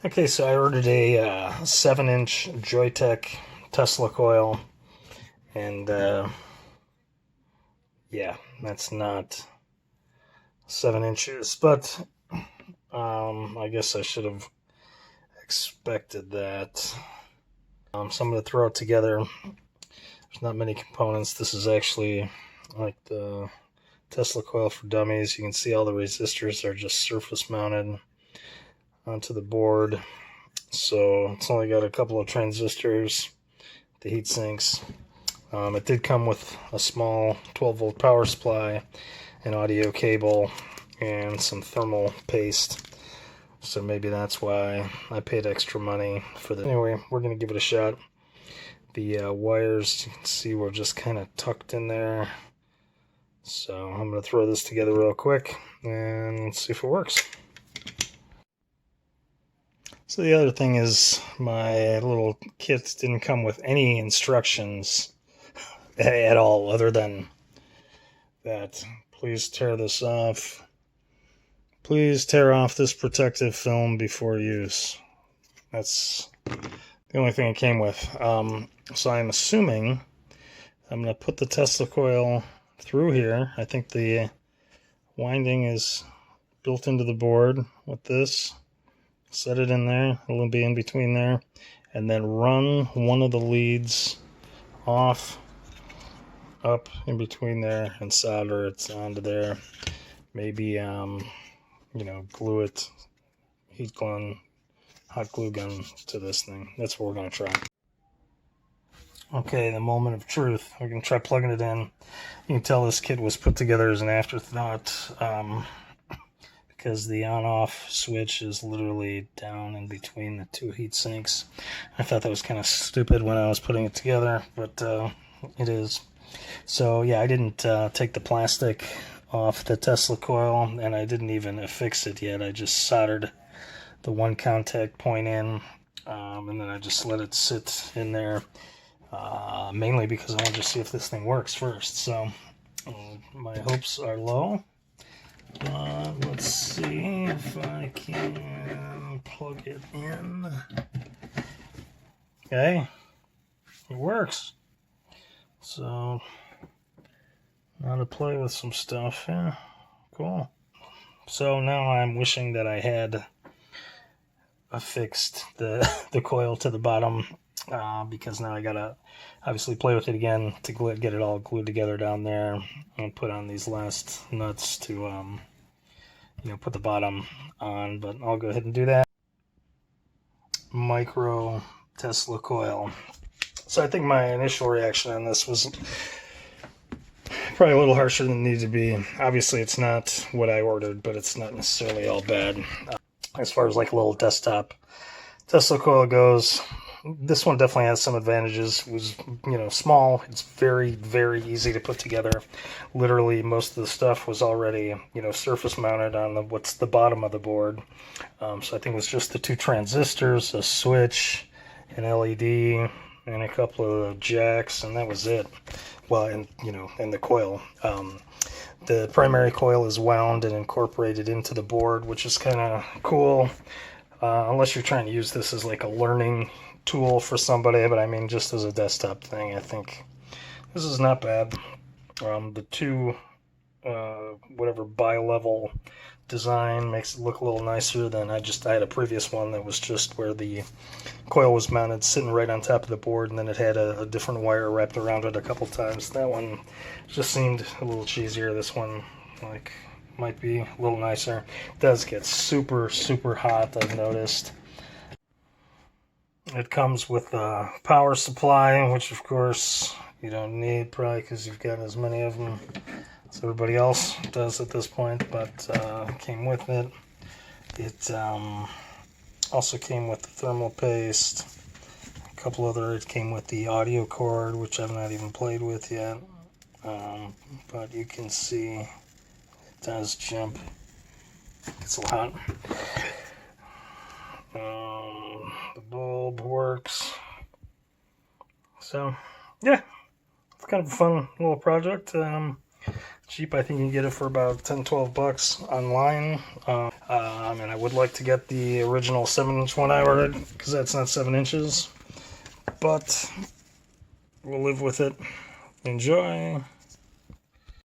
Okay, so I ordered a 7-inch Joytech Tesla coil, and yeah, that's not 7 inches, but I guess I should have expected that. So I'm going to throw it together. There's not many components. This is actually like the Tesla coil for dummies. You can see all the resistors are just surface mounted onto the board. So it's only got a couple of transistors, the heat sinks. It did come with a small 12-volt power supply, an audio cable, and some thermal paste. So maybe that's why I paid extra money for this. Anyway, we're going to give it a shot. The wires, you can see, were just kind of tucked in there. So I'm going to throw this together real quick and see if it works. So the other thing is my little kit didn't come with any instructions at all other than that. Please tear this off. Please tear off this protective film before use. That's the only thing it came with. So I'm assuming I'm going to put the Tesla coil through here. I think the winding is built into the board with this. Set it in there, it'll be in between there, and then run one of the leads off up in between there and solder it onto there. Maybe glue it, heat gun, hot glue gun to this thing. That's what we're going to try. Okay, the moment of truth. We're going to try plugging it in. You can tell this kit was put together as an afterthought. Because the on-off switch is literally down in between the two heat sinks. I thought that was kind of stupid when I was putting it together, but it is. So yeah, I didn't take the plastic off the Tesla coil, and I didn't even affix it yet. I just soldered the one contact point in, and then I just let it sit in there, mainly because I wanted to see if this thing works first. So my hopes are low. Let's see if I can plug it in. Okay, it works. So now to play with some stuff. Yeah, cool. So now I'm wishing that I had affixed the coil to the bottom, because now I gotta obviously play with it again to get it all glued together down there, and put on these last nuts to put the bottom on. But I'll go ahead and do that. Micro Tesla coil. So I think my initial reaction on this was probably a little harsher than it needed to be. Obviously it's not what I ordered, but it's not necessarily all bad. As far as like a little desktop Tesla coil goes, this one definitely has some advantages. It was, small. It's very, very easy to put together. Literally, most of the stuff was already, surface mounted on what's the bottom of the board. So I think it was just the two transistors, a switch, an LED, and a couple of jacks, and that was it. Well, and the coil. The primary coil is wound and incorporated into the board, which is kind of cool. Unless you're trying to use this as like a learning tool for somebody, but I mean just as a desktop thing, I think this is not bad. The two whatever bi-level design makes it look a little nicer than I had a previous one that was just where the coil was mounted sitting right on top of the board, and then it had a different wire wrapped around it a couple times. That one just seemed a little cheesier. This one might be a little nicer. It does get super hot, I've noticed. It comes with a power supply, which of course you don't need probably because you've got as many of them as everybody else does at this point, but it came with it. It also came with the thermal paste, a couple other. It came with the audio cord, which I've not even played with yet, but you can see it does jump. It's a little hot. The bulb works. So yeah, it's kind of a fun little project. Cheap. I think you can get it for about $10-12 online. And I would like to get the original 7-inch one I ordered, because that's not 7 inches. But we'll live with it. Enjoy.